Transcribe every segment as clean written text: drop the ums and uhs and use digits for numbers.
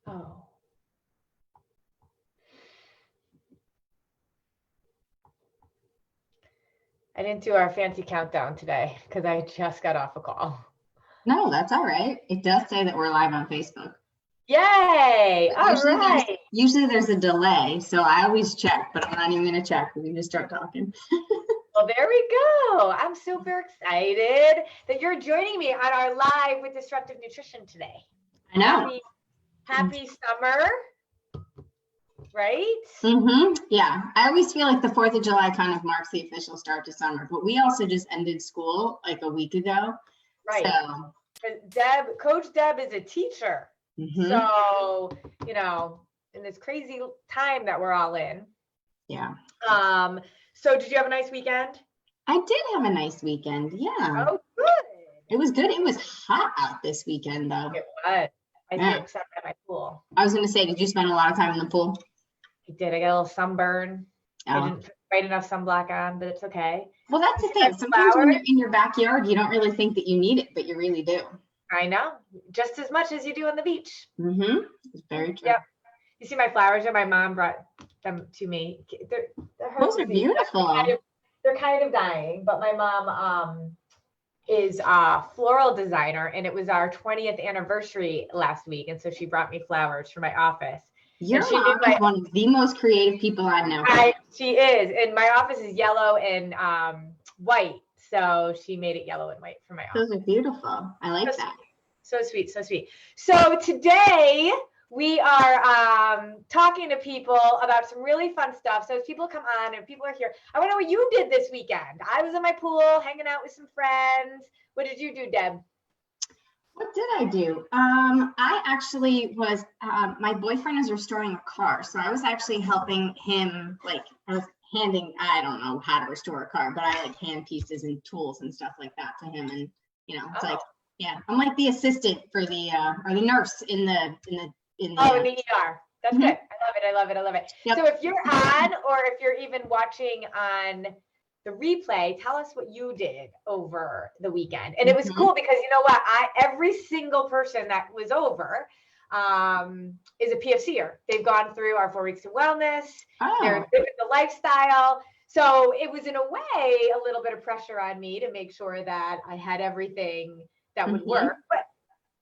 Oh. I didn't do our fancy countdown today because I just got off a call. No, that's all right. It does say that we're live on Facebook. Yay! Usually there's a delay, so I always check, but I'm not even going to check. We can just start talking. Well, there we go. I'm super excited that you're joining me on our live with Disruptive Nutrition today. I know. Happy summer, right? Yeah, I always feel like the 4th of July kind of marks the official start to summer, but we also just ended school like a week ago. Right. So. Coach Deb is a teacher. So, you know, in this crazy time that we're all in. Yeah. So did you have a nice weekend? I did have a nice weekend. Yeah. Oh, good. It was good. It was hot out this weekend, though. It was. I did, except at my pool. I was going to say, did you spend a lot of time in the pool? I did. I got a little sunburn. Oh. I didn't put quite enough sunblock on, but it's okay. Well, that's the thing. Sometimes when you're in your backyard, you don't really think that you need it, but you really do. I know. Just as much as you do on the beach. It's very true. Yep. You see my flowers here? My mom brought them to me. Those are beautiful. They're kind of dying, but my mom is a floral designer, and it was our 20th anniversary last week, and so she brought me flowers for my office. Your mom is one of the most creative people I know. She is, and my office is yellow and white, so she made it yellow and white for my office. Those are beautiful. I like that. So sweet, so sweet. So today we are talking to people about some really fun stuff. So as people come on and people are here, I want to know what you did this weekend. I was in my pool hanging out with some friends. What did you do, Deb? What did I do? I actually was, my boyfriend is restoring a car. So I was actually helping him, like, I was handing, I don't know how to restore a car, but I like hand pieces and tools and stuff like that to him. And, you know, it's like, yeah, I'm like the assistant for the, or the nurse in the ER. That's good. I love it. Yep. So if you're on, or if you're even watching on the replay, tell us what you did over the weekend. And it was cool because you know what? Every single person that was over is a PFCer. They've gone through our 4 weeks of wellness. They're living the lifestyle. So it was in a way a little bit of pressure on me to make sure that I had everything that would work. But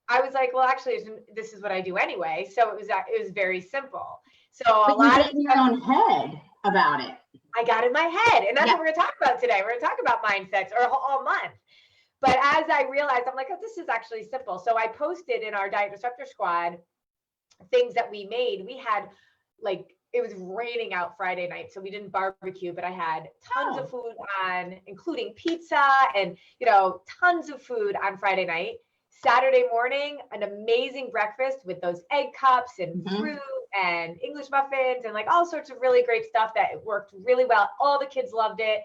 I was like, well, actually, this is what I do anyway. So it was very simple. So but a lot of in your own head about it. I got in my head, and that's what we're going to talk about today. We're going to talk about mindsets or all month. But as I realized, I'm like, oh, this is actually simple. So I posted in our Diet Disruptor Squad things that we made. We had like, it was raining out Friday night, so we didn't barbecue, but I had tons of food on, including pizza and, you know, tons of food on Friday night. Saturday morning, an amazing breakfast with those egg cups and fruit and English muffins and like all sorts of really great stuff that worked really well. All the kids loved it.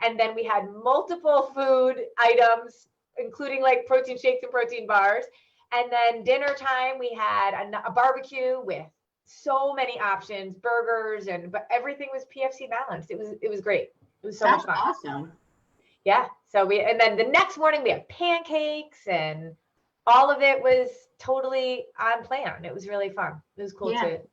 And then we had multiple food items, including like protein shakes and protein bars. And then dinner time, we had a barbecue with so many options, burgers, but everything was PFC balanced. It was great. It was so much fun. That's awesome. Yeah. So and then the next morning we had pancakes, and all of it was totally on plan. It was really fun. It was cool to do.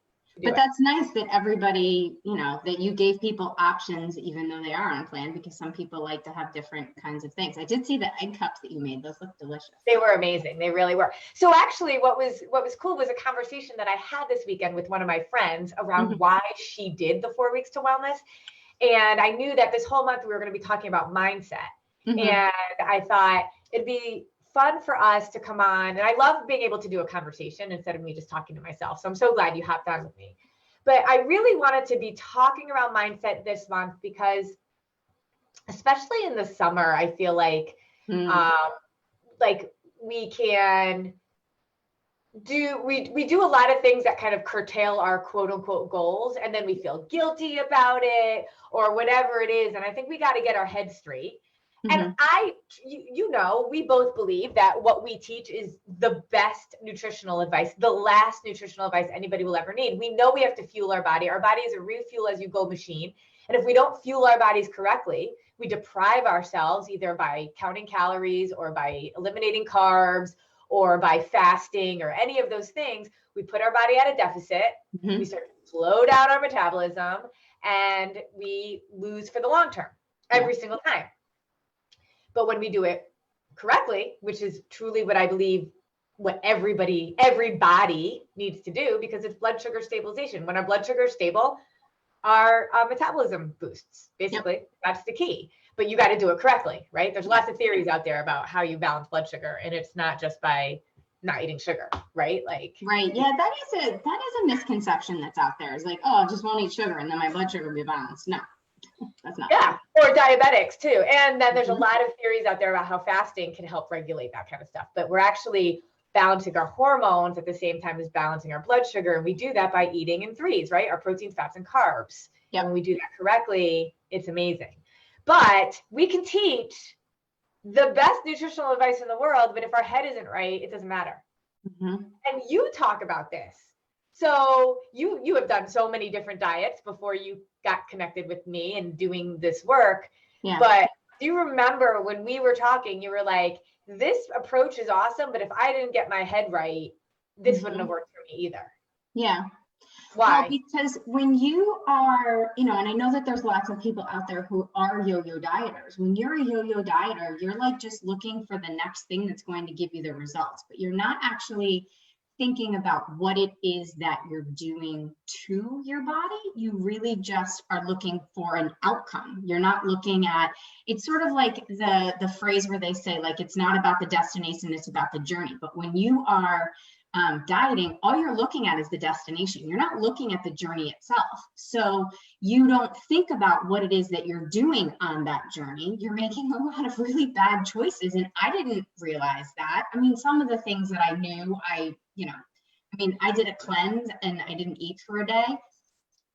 That's nice that everybody, you know, that you gave people options, even though they are on plan, because some people like to have different kinds of things. I did see the egg cups that you made. Those look delicious. They were amazing. They really were. So actually what was cool was a conversation that I had this weekend with one of my friends around why she did the 4 weeks to wellness. And I knew that this whole month we were going to be talking about mindset. And I thought it'd be fun for us to come on. And I love being able to do a conversation instead of me just talking to myself. So I'm so glad you hopped on with me. But I really wanted to be talking around mindset this month because especially in the summer, I feel like we can we do a lot of things that kind of curtail our quote unquote goals, and then we feel guilty about it or whatever it is. And I think we got to get our head straight. And you know, we both believe that what we teach is the best nutritional advice, the last nutritional advice anybody will ever need. We know we have to fuel our body. Our body is a refuel as you go machine. And if we don't fuel our bodies correctly, we deprive ourselves either by counting calories or by eliminating carbs or by fasting or any of those things, we put our body at a deficit. We start to slow down our metabolism and we lose for the long term every single time. But when we do it correctly, which is truly what I believe what everybody needs to do, because it's blood sugar stabilization. When our blood sugar is stable, our metabolism boosts. Basically, that's the key. But you got to do it correctly, right? There's lots of theories out there about how you balance blood sugar, and it's not just by not eating sugar, right? Like, right. Yeah, that is a misconception that's out there. It's like, oh, I just won't eat sugar and then my blood sugar will be balanced. No, that's not. Yeah, or diabetics too. And then there's a lot of theories out there about how fasting can help regulate that kind of stuff. But we're actually balancing our hormones at the same time as balancing our blood sugar. And we do that by eating in threes, right? Our proteins, fats, and carbs. Yeah. When we do that correctly, it's amazing. But we can teach the best nutritional advice in the world, but if our head isn't right, it doesn't matter. And you talk about this. So you have done so many different diets before you got connected with me and doing this work. Yeah. But do you remember when we were talking, you were like, this approach is awesome, but if I didn't get my head right, this wouldn't have worked for me either. Yeah. Why? Well, because when you are, and I know that there's lots of people out there who are yo-yo dieters. When you're a yo-yo dieter, you're like just looking for the next thing that's going to give you the results, but you're not actually thinking about what it is that you're doing to your body. You really just are looking for an outcome. You're not looking at, it's sort of like the phrase where they say, like, it's not about the destination, it's about the journey. But when you are dieting, all you're looking at is the destination. You're not looking at the journey itself. So you don't think about what it is that you're doing on that journey. You're making a lot of really bad choices. And I didn't realize that. I mean, some of the things that I knew, I did a cleanse and I didn't eat for a day.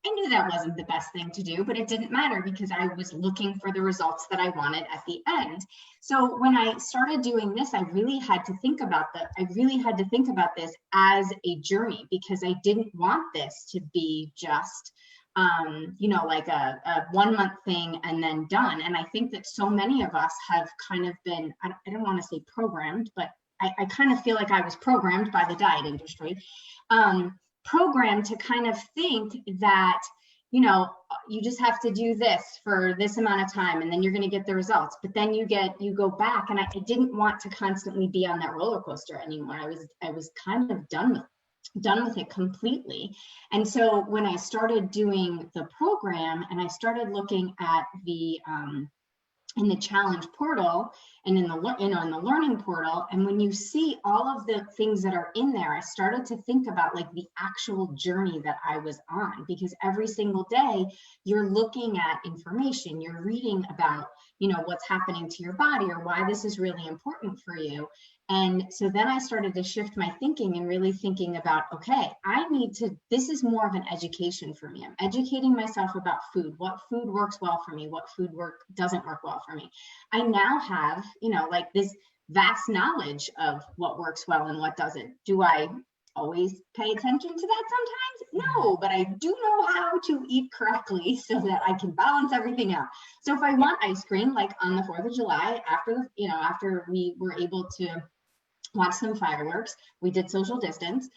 I knew that wasn't the best thing to do, but it didn't matter because I was looking for the results that I wanted at the end. So when I started doing this, I really had to think about this as a journey, because I didn't want this to be just, like a 1 month thing and then done. And I think that so many of us have kind of been, I don't want to say programmed, but I kind of feel like I was programmed by the diet industry. Programmed to kind of think that, you just have to do this for this amount of time and then you're going to get the results. But then you go back, and I didn't want to constantly be on that roller coaster anymore. I was kind of done with it completely. And so when I started doing the program and I started looking at in the challenge portal and in the learning portal, and when you see all of the things that are in there, I started to think about like the actual journey that I was on, because every single day you're looking at information, you're reading about, what's happening to your body or why this is really important for you. And so then I started to shift my thinking and really thinking about, okay, this is more of an education for me. I'm educating myself about food, what food works well for me, what food doesn't work well for me. I now have, like this vast knowledge of what works well and what doesn't. Do I always pay attention to that sometimes? No, but I do know how to eat correctly so that I can balance everything out. So if I want ice cream, like on the 4th of July, after we were able to watch some fireworks, we did social distance,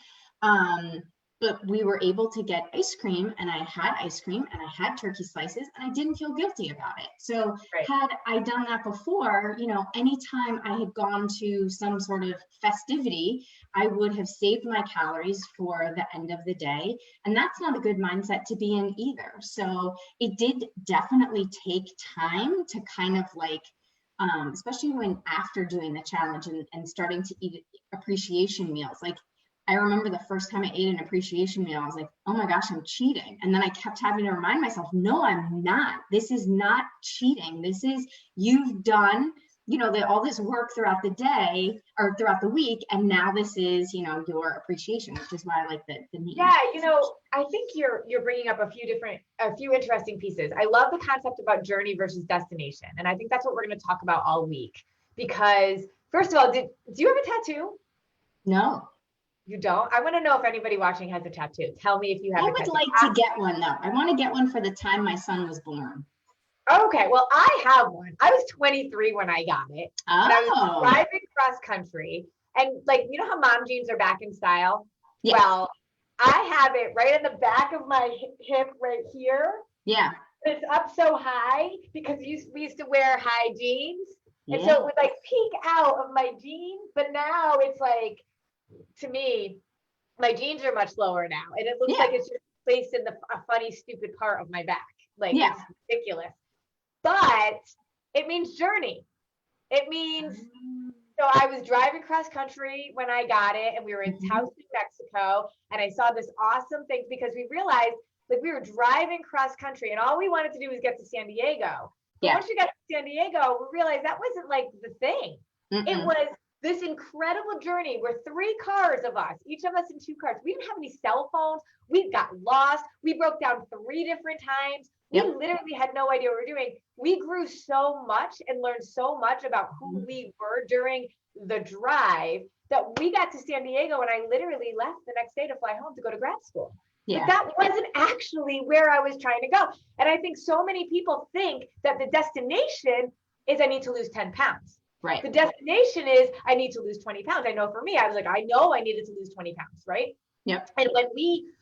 but we were able to get ice cream, and I had ice cream and I had turkey slices and I didn't feel guilty about it. So had I done that before, anytime I had gone to some sort of festivity, I would have saved my calories for the end of the day. And that's not a good mindset to be in either. So it did definitely take time to kind of like, especially when after doing the challenge and starting to eat appreciation meals. Like, I remember the first time I ate an appreciation meal, I was like, oh my gosh, I'm cheating. And then I kept having to remind myself, no, I'm not. This is not cheating. This is, you've done, all this work throughout the day or throughout the week. And now this is, your appreciation, which is why I like the name. Yeah. I think you're bringing up a few interesting pieces. I love the concept about journey versus destination. And I think that's what we're going to talk about all week, because first of all, do you have a tattoo? No. You don't? I want to know if anybody watching has a tattoo. Tell me if you have a tattoo. I would like to get one though. I want to get one for the time my son was born. Okay, well, I have one. I was 23 when I got it. Oh. And I was driving cross country, And like, you know how mom jeans are back in style? Yes. Well, I have it right in the back of my hip right here. Yeah. It's up so high because we used to wear high jeans. And so Yeah. it would like peek out of my jeans. But now it's like, to me, my jeans are much lower now. And it looks Yeah. like it's just placed in a funny, stupid part of my back. Like, Yeah. it's ridiculous. But it means journey. It means, so I was driving cross country when I got it, and we were in Taos, New Mexico, and I saw this awesome thing because we realized, like, we were driving cross country, and all we wanted to do was get to San Diego. But once we got to San Diego, we realized that wasn't like the thing. It was this incredible journey where 3 cars of us, each of us in 2 cars, we didn't have any cell phones. We got lost. We broke down 3 different times. We literally had no idea what we were doing. We grew so much and learned so much about who we were during the drive that we got to San Diego, and I literally left the next day to fly home to go to grad school. Yeah. But that wasn't actually where I was trying to go. And I think so many people think that the destination is I need to lose 10 pounds. Right. The destination is I need to lose 20 pounds. I know for me, I was like, I know I needed to lose 20 pounds, right? Yep. And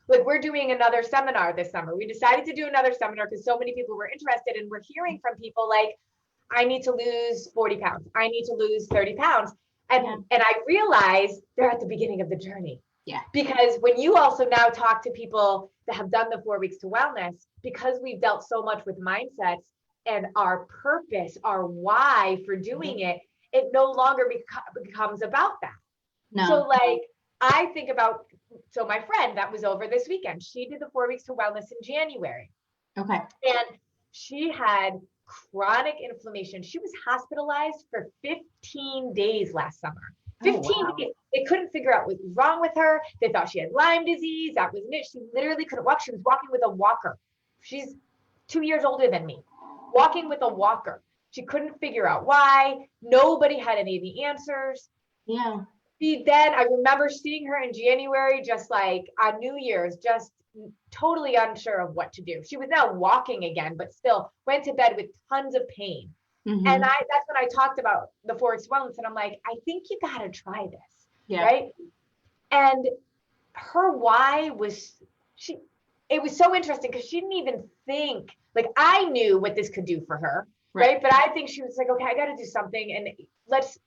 when we're doing another seminar this summer, we decided to do another seminar because so many people were interested, and we're hearing from people like, I need to lose 40 pounds. I need to lose 30 pounds. And I realized they're at the beginning of the journey. Yeah. Because when you also now talk to people that have done the 4 weeks to wellness, because we've dealt so much with mindsets and our purpose, our why for doing it, it no longer becomes about that. No. So like, I think about, so my friend that was over this weekend, she did the 4 weeks to wellness in January. Okay. And she had chronic inflammation. She was hospitalized for 15 days last summer. 15 days. They couldn't figure out what was wrong with her. They thought she had Lyme disease. That wasn't it. She literally couldn't walk. She was walking with a walker. She's 2 years older than me, walking with a walker. She couldn't figure out why. Nobody had any of the answers. Yeah. Then I remember seeing her in January, just like on New Year's, just totally unsure of what to do. She was now walking again, but still went to bed with tons of pain. And that's when I talked about the 4 weeks wellness, and I'm like, I think you got to try this, right? And her why was, it was so interesting because she didn't even think, like, I knew what this could do for her, right? But I think she was like, okay, I got to do something, and let's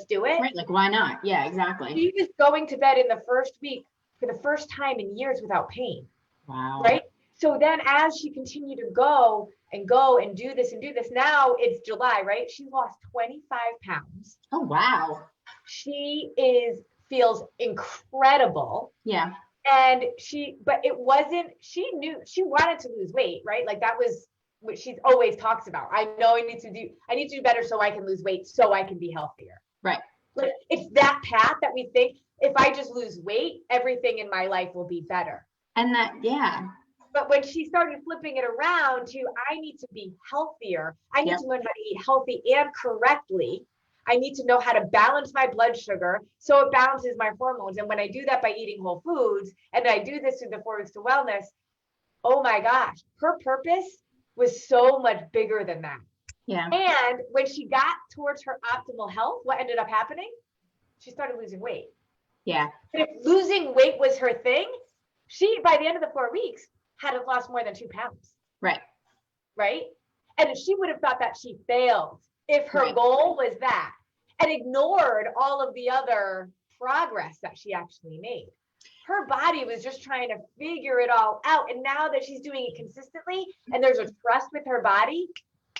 do it. Right, like, why not? Yeah, exactly. She was going to bed in the first week for the first time in years without pain. Wow. Right? So then as she continued to go and do this, now it's July, right? She lost 25 pounds. Oh, wow. She feels incredible. Yeah. And but it wasn't, she knew she wanted to lose weight, right? Like that was what she always talks about. I know I need to do better so I can lose weight, so I can be healthier. Right. Like it's that path that we think if I just lose weight, everything in my life will be better. And that, yeah. But when she started flipping it around to, I need to be healthier. I need to learn how to eat healthy and correctly. I need to know how to balance my blood sugar so it balances my hormones. And when I do that by eating whole foods, and I do this through the 4 weeks to wellness, oh my gosh, her purpose was so much bigger than that. Yeah. And when she got towards her optimal health, what ended up happening? She started losing weight. Yeah. If losing weight was her thing, she, by the end of the 4 weeks, had lost more than 2 pounds. Right. Right. And she would have thought that she failed if her goal was that, and ignored all of the other progress that she actually made. Her body was just trying to figure it all out. And now that she's doing it consistently and there's a trust with her body,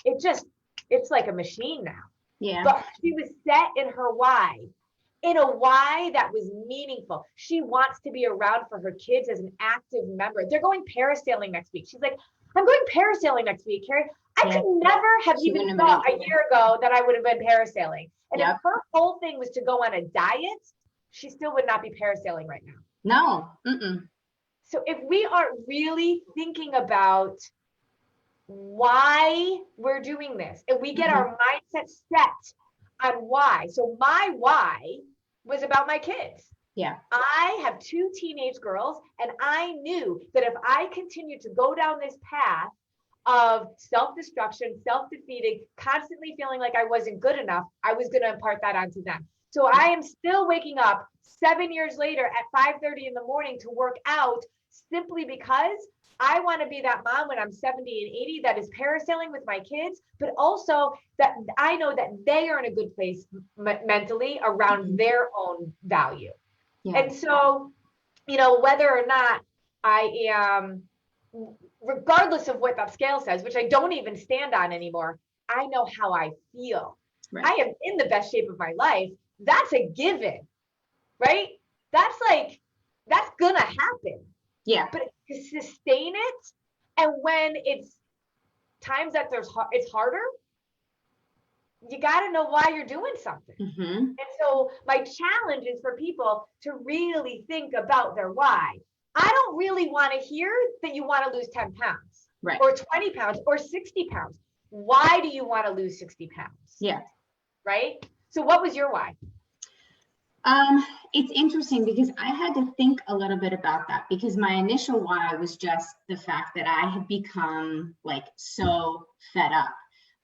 it's like a machine now. Yeah. But she was set in her why. In a why that was meaningful. She wants to be around for her kids as an active member. They're going parasailing next week. She's like, I'm going parasailing next week, Carrie. I could never have even thought a year ago that I would have been parasailing. And if her whole thing was to go on a diet, she still would not be parasailing right now. No. Mm-mm. So if we aren't really thinking about why we're doing this, and we get our mindset set on why. So my why was about my kids. Yeah. I have 2 teenage girls, and I knew that if I continued to go down this path of self-destruction, self-defeating, constantly feeling like I wasn't good enough, I was going to impart that onto them. So I am still waking up 7 years later at 5:30 in the morning to work out simply because I want to be that mom when I'm 70 and 80 that is parasailing with my kids, but also that I know that they are in a good place mentally around their own value. Yeah. And so, whether or not I am, regardless of what that scale says, which I don't even stand on anymore, I know how I feel. Right. I am in the best shape of my life. That's a given, right? That's gonna happen. Yeah. But to sustain it, and when it's times that it's harder, you got to know why you're doing something. And so my challenge is for people to really think about their why. I don't really want to hear that you want to lose 10 pounds, right, or 20 pounds or 60 pounds. Why do you want to lose 60 pounds? Yeah. Right. So what was your why? It's interesting because I had to think a little bit about that, because my initial why was just the fact that I had become like so fed up.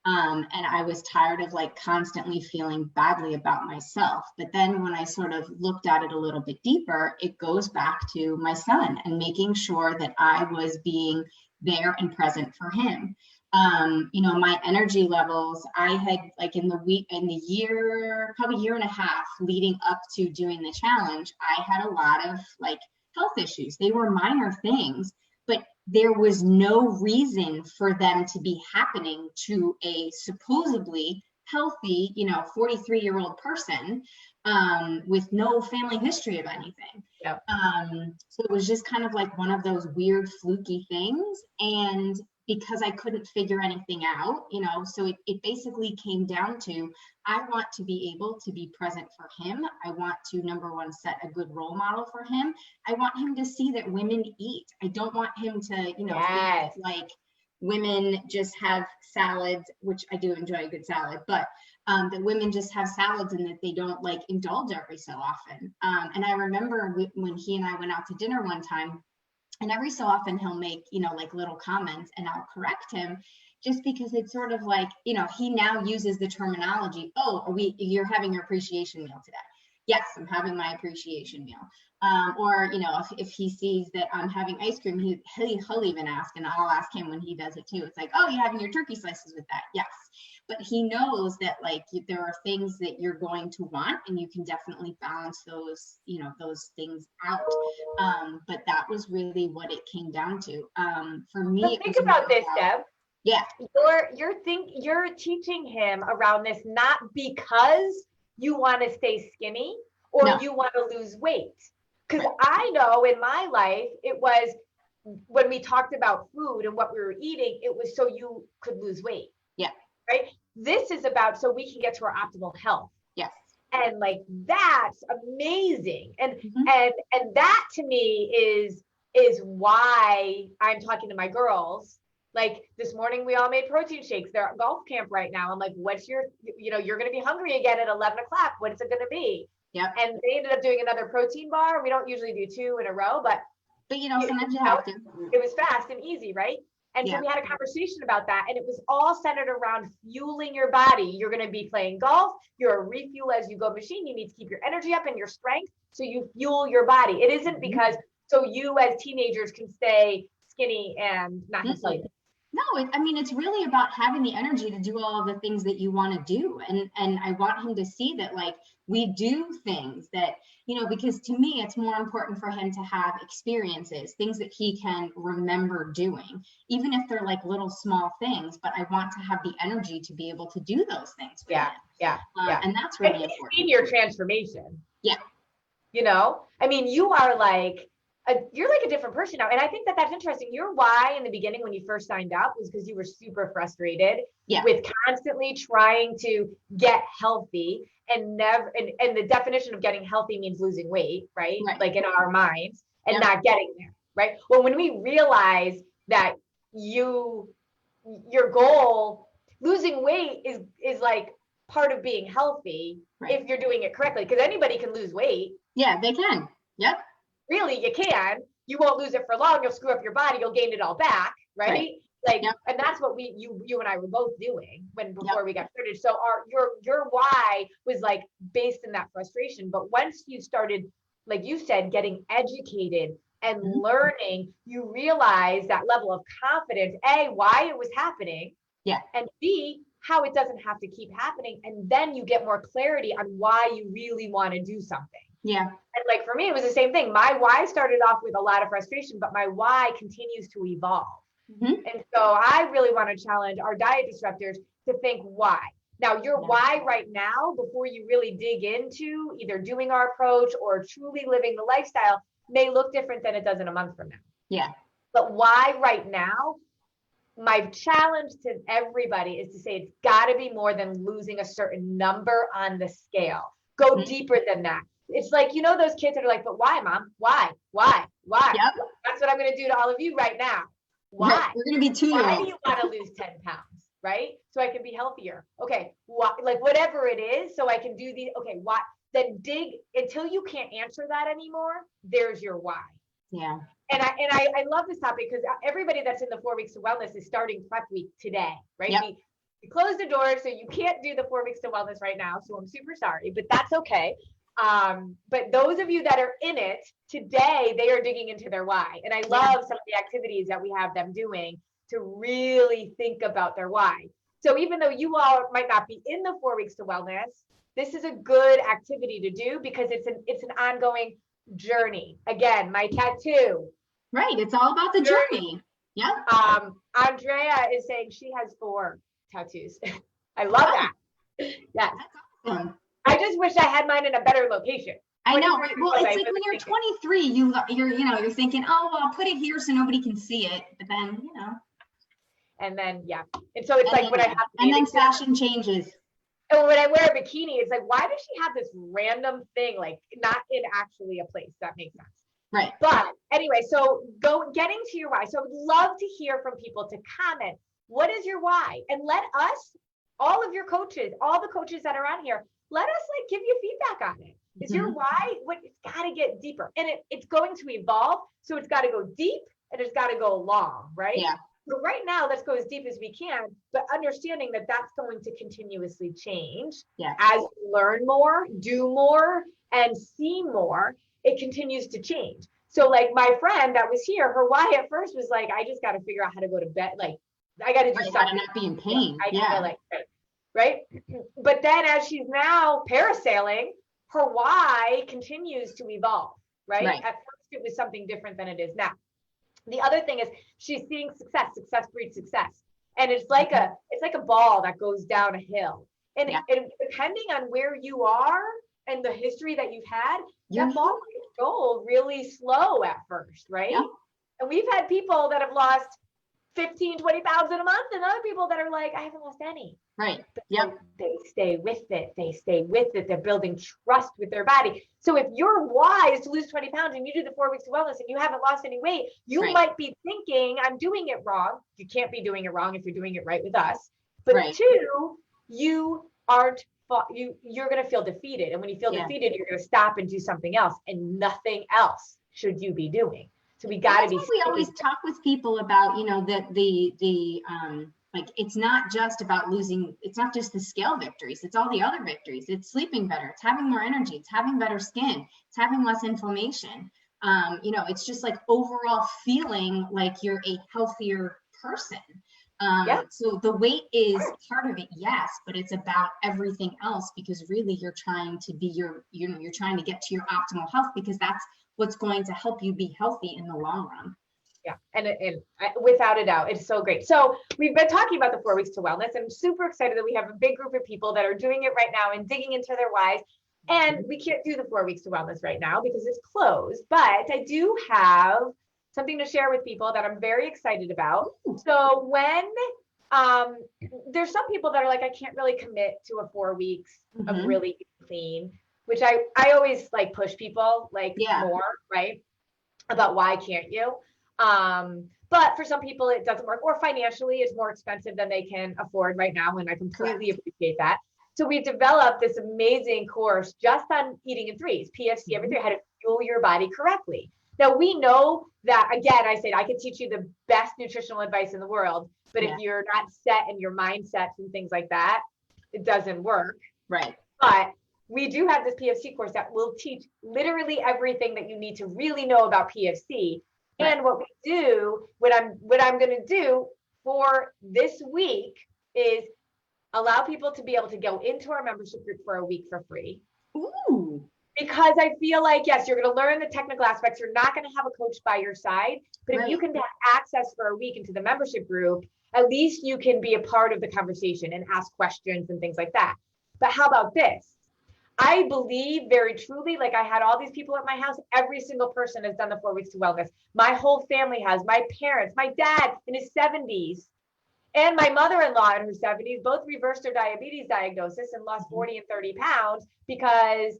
And I was tired of like constantly feeling badly about myself. But then when I sort of looked at it a little bit deeper, it goes back to my son and making sure that I was being there and present for him. My energy levels, I had like in the year, probably year and a half leading up to doing the challenge, I had a lot of like health issues. They were minor things, but there was no reason for them to be happening to a supposedly healthy, 43-year-old person with no family history of anything. Yep. So it was just kind of like one of those weird fluky things. And because I couldn't figure anything out, so it basically came down to, I want to be able to be present for him. I want to, number one, set a good role model for him. I want him to see that women eat. I don't want him to, Yes. think like women just have salads, which I do enjoy a good salad, but that women just have salads and that they don't like indulge every so often. And I remember when he and I went out to dinner one time, and every so often he'll make, like little comments, and I'll correct him just because it's sort of like, he now uses the terminology, oh, you're having your appreciation meal today. Yes, I'm having my appreciation meal. Or, if he sees that I'm having ice cream, he'll even ask, and I'll ask him when he does it too. It's like, oh, you're having your turkey slices with that? Yes. But he knows that like there are things that you're going to want, and you can definitely balance those, those things out. But that was really what it came down to. For me, so think about this, Deb. Yeah. You're teaching him around this not because you want to stay skinny or you want to lose weight. Because I know in my life, it was when we talked about food and what we were eating, it was so you could lose weight. Yeah. Right. This is about so we can get to our optimal health. Yes. And like, that's amazing. And and that to me is why I'm talking to my girls. Like this morning, we all made protein shakes. They're at golf camp right now. I'm like, what's your, you're going to be hungry again at 11 o'clock. What is it going to be? Yeah. And they ended up doing another protein bar. We don't usually do 2 in a row, but sometimes you have to. It was fast and easy, right? And so we had a conversation about that, and it was all centered around fueling your body. You're going to be playing golf. You're a refuel as you go machine. You need to keep your energy up and your strength, so you fuel your body. It isn't because so you as teenagers can stay skinny and not have cellulitis. No, it's really about having the energy to do all of the things that you want to do. And I want him to see that like we do things that, because to me, it's more important for him to have experiences, things that he can remember doing, even if they're like little small things, but I want to have the energy to be able to do those things. Yeah. And that's really important. In your transformation. Yeah. You are like, you're like a different person now. And I think that that's interesting. Your why in the beginning when you first signed up was because you were super frustrated with constantly trying to get healthy and the definition of getting healthy means losing weight, right? Like in our minds and not getting there, right? Well, when we realize that your goal, losing weight is like part of being healthy if you're doing it correctly, because anybody can lose weight. Yeah, they can. Yep. Really, you can. You won't lose it for long. You'll screw up your body. You'll gain it all back, right? Like, Yep. and that's what you and I were both doing before we got started. So your why was like based in that frustration. But once you started, like you said, getting educated and learning, you realize that level of confidence, A, why it was happening. Yeah. And B, how it doesn't have to keep happening. And then you get more clarity on why you really want to do something. Yeah. And like for me, it was the same thing. My why started off with a lot of frustration, but my why continues to evolve. And so I really want to challenge our diet disruptors to think why. Now, your why right now, before you really dig into either doing our approach or truly living the lifestyle, may look different than it does in a month from now. Yeah. But why right now, my challenge to everybody is to say it's got to be more than losing a certain number on the scale. Go deeper than that. It's like, you know, those kids that are like, but why, mom? Why? Yep. That's what I'm going to do to all of you right now. Why? Right. We're going to be 2-year-olds. Why do you want to lose 10 pounds? Right? So I can be healthier. Okay. Like whatever it is, so I can do these. Okay. Why? Then dig until you can't answer that anymore. There's your why. Yeah. And I love this topic because everybody that's in the 4 weeks to wellness is starting prep week today, right? Yep. We closed the doors, so you can't do the 4 weeks to wellness right now. So I'm super sorry, but that's okay. But those of you that are in it today, they are digging into their why. And I love some of the activities that we have them doing to really think about their why. So even though you all might not be in the 4 weeks to wellness, this is a good activity to do because it's an ongoing journey. Again, my tattoo. Right. It's all about the journey. Yeah. Andrea is saying she has 4 tattoos. I love that. Yeah. That's awesome. I just wish I had mine in a better location. I know. Right? Well, it's like when you're 23, you're thinking, oh, well, I'll put it here so nobody can see it. But then, And then, and so it's like when I have to and then fashion changes. And when I wear a bikini, it's like, why does she have this random thing, like not in actually a place? That makes sense. Right. But anyway, so getting to your why. So I would love to hear from people to comment. What is your why? And let us, all of your coaches, all the coaches that are on here, let us like give you feedback on it. Is your why? It's got to get deeper, and it's going to evolve. So it's got to go deep and it's got to go long, right? Yeah. So right now, let's go as deep as we can, but understanding that that's going to continuously change as you learn more, do more, and see more. It continues to change. So like my friend that was here, her why at first was like, I just got to figure out how to go to bed. Like I got to do something. How to not be in pain. Right. But then as she's now parasailing, her why continues to evolve. Right. At first it was something different than it is now. The other thing is she's seeing success breeds success. And it's like a ball that goes down a hill. And depending on where you are and the history that you've had, that ball might go really slow at first, right? Yeah. And we've had people that have lost 15, 20 pounds in a month, and other people that are like, I haven't lost any. Right. They stay with it. They're building trust with their body. So if your why is to lose 20 pounds and you do the 4 weeks of wellness and you haven't lost any weight, you might be thinking, I'm doing it wrong. You can't be doing it wrong if you're doing it right with us. But 2, you aren't, you're going to feel defeated. And when you feel defeated, you're going to stop and do something else, and nothing else should you be doing. So we got to be. We always talk with people about, that the like, it's not just about losing. It's not just the scale victories. It's all the other victories. It's sleeping better. It's having more energy. It's having better skin. It's having less inflammation. It's just like overall feeling like you're a healthier person. So the weight is part of it, yes, but it's about everything else, because really you're trying to be you're trying to get to your optimal health, because that's what's going to help you be healthy in the long run. Yeah. And without a doubt, it's so great. So we've been talking about the 4 weeks to wellness, and I'm super excited that we have a big group of people that are doing it right now and digging into their whys. And we can't do the 4 weeks to wellness right now because it's closed, but I do have something to share with people that I'm very excited about. So when there's some people that are like, I can't really commit to a 4 weeks of really clean, which I always like push people more, right? About why can't you? But for some people it doesn't work, or financially it's more expensive than they can afford right now. And I completely appreciate that. So we developed this amazing course just on eating in threes, PFC every 3, how to fuel your body correctly. Now we know that, again, I said I could teach you the best nutritional advice in the world, but if you're not set in your mindsets and things like that, it doesn't work. Right. But we do have this PFC course that will teach literally everything that you need to really know about PFC. Right. And what we do, what I'm going to do for this week is allow people to be able to go into our membership group for a week for free. Ooh. Because I feel like, yes, you're going to learn the technical aspects. You're not going to have a coach by your side, but if you can have access for a week into the membership group, at least you can be a part of the conversation and ask questions and things like that. But how about this? I believe very truly, like I had all these people at my house, every single person has done the 4 weeks to wellness. My whole family has, my parents, my dad in his 70s, and my mother-in-law in her 70s, both reversed their diabetes diagnosis and lost 40 and 30 pounds because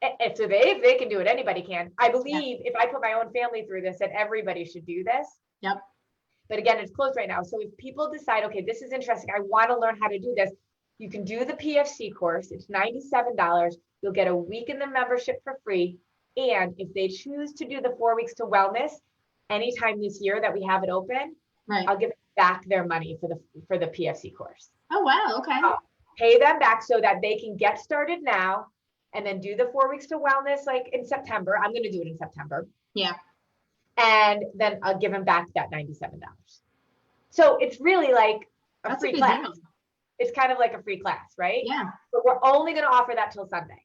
if they can do it, anybody can. I believe if I put my own family through this, that everybody should do this. Yep. But again, it's closed right now. So if people decide, okay, this is interesting, I want to learn how to do this, you can do the PFC course. It's $97. You'll get a week in the membership for free. And if they choose to do the 4 weeks to wellness anytime this year that we have it open, I'll give back their money for the PFC course. Oh, wow. Okay. I'll pay them back so that they can get started now and then do the 4 weeks to wellness like in September. I'm going to do it in September. Yeah. And then I'll give them back that $97. So it's really like a free class. Deal. It's kind of like a free class, right? Yeah. But we're only going to offer that till Sunday.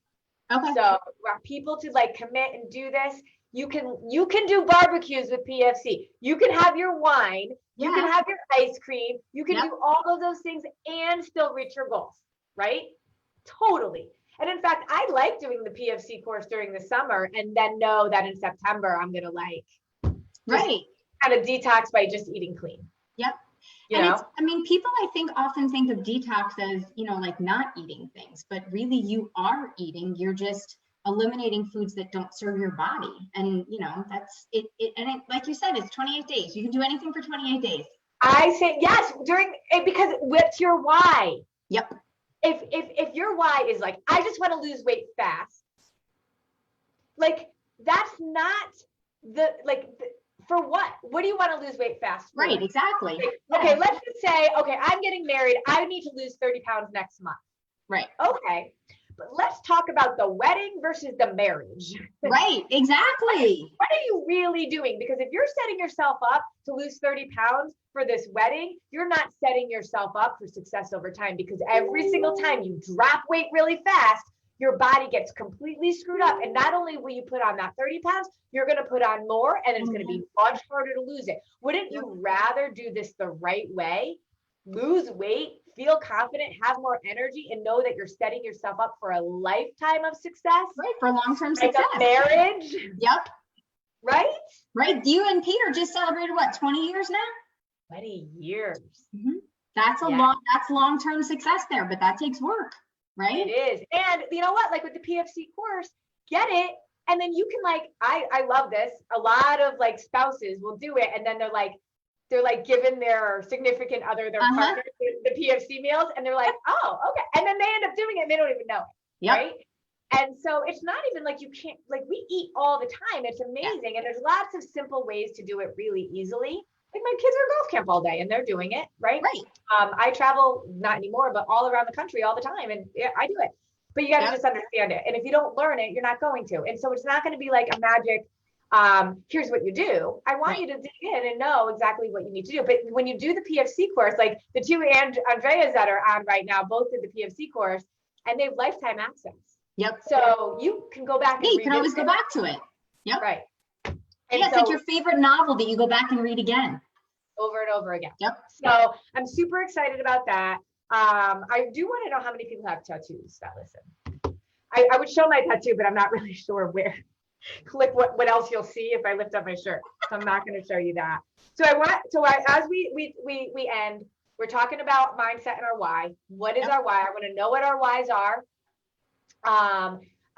Okay. So for people to like commit and do this, you can do barbecues with PFC. You can have your wine. You can have your ice cream. You can do all of those things and still reach your goals, right? Totally. And in fact, I like doing the PFC course during the summer and then know that in September, I'm going to like kind of detox by just eating clean. Yep. You know? I mean, people I think often think of detox as, like not eating things, but really you are eating. You're just eliminating foods that don't serve your body. And, that's it. Like you said, it's 28 days. You can do anything for 28 days. I say yes because what's your why? Yep. If your why is like, I just want to lose weight fast, like that's not for what? What do you want to lose weight fast for? Right, exactly. Okay, let's just say, I'm getting married. I need to lose 30 pounds next month. Right. Okay, but let's talk about the wedding versus the marriage. Right, exactly. What are you really doing? Because if you're setting yourself up to lose 30 pounds for this wedding, you're not setting yourself up for success over time, because every single time you drop weight really fast, your body gets completely screwed up. And not only will you put on that 30 pounds, you're going to put on more, and it's going to be much harder to lose it. Wouldn't you rather do this the right way, lose weight, feel confident, have more energy, and know that you're setting yourself up for a lifetime of success? Right, for long-term success. Like a marriage? Yep. Right? Right. You and Peter just celebrated, 20 years now? 20 years. Mm-hmm. That's long-term success there, but that takes work. Right? It is. And you know what? Like with the PFC course, get it. And then you can I love this. A lot of spouses will do it. And then they're giving their significant other, their partner, the PFC meals. And they're like, oh, okay. And then they end up doing it and they don't even know it. Yep. Right. And so it's not even you can't, we eat all the time. It's amazing. Yeah. And there's lots of simple ways to do it really easily. Like my kids are at golf camp all day and they're doing it, right? Right. I travel, not anymore, but all around the country all the time. And I do it. But you got to just understand it. And if you don't learn it, you're not going to. And so it's not going to be like a magic, here's what you do. I want you to dig in and know exactly what you need to do. But when you do the PFC course, like the two Andreas that are on right now, both did the PFC course, and they have lifetime access. Yep. So you can go back and you can always go back to it. Yep. Right. And it's like your favorite novel that you go back and read again. Over and over again. Yep. So I'm super excited about that. I do want to know how many people have tattoos that listen. I would show my tattoo, but I'm not really sure where. Click what else you'll see if I lift up my shirt. So I'm not going to show you that. So as we end, we're talking about mindset and our why. What is our why? I want to know what our whys are.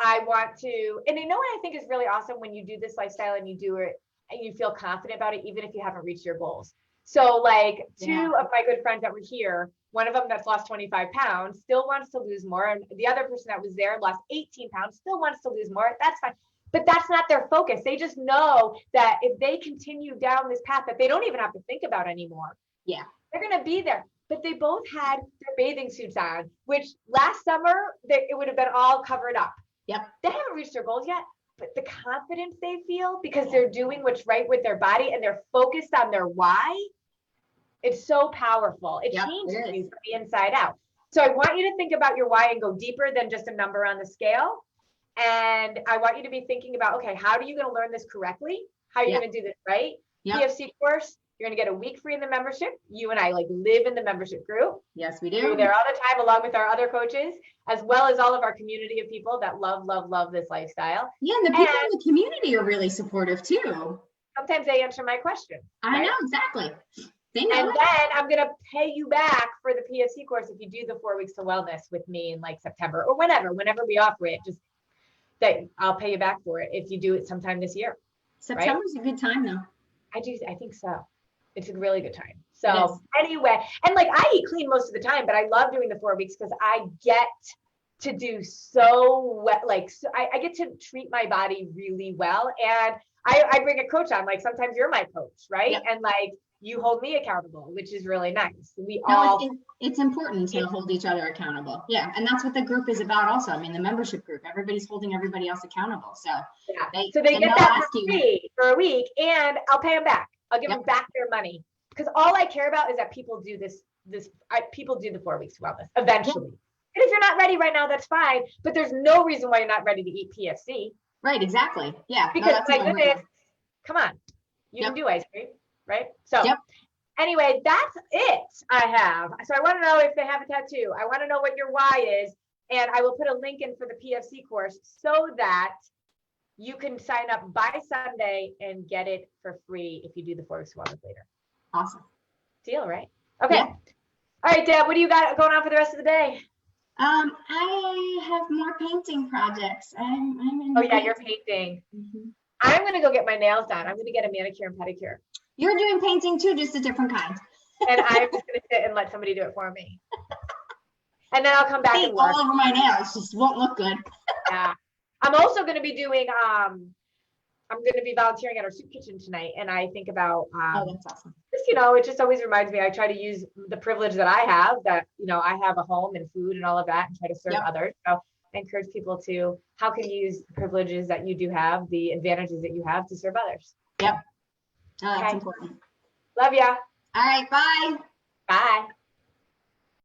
I want to, and you know what I think is really awesome when you do this lifestyle and you do it and you feel confident about it, even if you haven't reached your goals. So two of my good friends that were here, one of them that's lost 25 pounds still wants to lose more. And the other person that was there lost 18 pounds, still wants to lose more. That's fine. but that's not their focus. They just know that if they continue down this path that they don't even have to think about anymore, Yeah. they're going to be there. But they both had their bathing suits on, which last summer, it would have been all covered up. Yep. They haven't reached their goals yet, but the confidence they feel because they're doing what's right with their body and they're focused on their why, it's so powerful. It changes you from the inside out. So I want you to think about your why and go deeper than just a number on the scale. And I want you to be thinking about, okay, how are you going to learn this correctly? How are you going to do this right? PFC course, you're going to get a week free in the membership. You and I live in the membership group. Yes, we do. We're there all the time along with our other coaches, as well as all of our community of people that love this lifestyle. Yeah, and the people in the community are really supportive too. Sometimes they answer my questions. I know, exactly. They know. And then I'm going to pay you back for the PFC course if you do the 4 weeks to wellness with me in September or whenever we offer it. Just that I'll pay you back for it if you do it sometime this year. September's a good time though. I think so. It's a really good time. So anyway, and I eat clean most of the time, but I love doing the 4 weeks because I get to do so well. I get to treat my body really well. And I bring a coach on, sometimes you're my coach, right? Yep. And you hold me accountable, which is really nice. It's important to hold each other accountable. Yeah. And that's what the group is about also. I mean, the membership group, everybody's holding everybody else accountable. So they get that for free for a week and I'll pay them back. I'll give them back their money because all I care about is that people do people do the 4 weeks wellness eventually. And if you're not ready right now, that's fine. But there's no reason why you're not ready to eat PFC. Right. Exactly. Yeah. Because my goodness, come on, you can do ice cream. Right? So anyway, that's it I have. So I want to know if they have a tattoo. I want to know what your why is. And I will put a link in for the PFC course so that you can sign up by Sunday and get it for free if you do the 4 weeks wellness later. Awesome. Deal, right? Okay. Yeah. All right, Deb, what do you got going on for the rest of the day? I have more painting projects. I'm in you're painting. Mm-hmm. I'm going to go get my nails done. I'm going to get a manicure and pedicure. You're doing painting too, just a different kind. And I'm just going to sit and let somebody do it for me. And then I'll come back and work. All over my nails, just won't look good. Yeah. I'm also going to be doing, I'm going to be volunteering at our soup kitchen tonight. And I think about, that's awesome. Just, it just always reminds me, I try to use the privilege that I have that, I have a home and food and all of that and try to serve others. So I encourage people to, how can you use the privileges that you do have, the advantages that you have to serve others? Yep. That's important. Love ya. All right. Bye. Bye.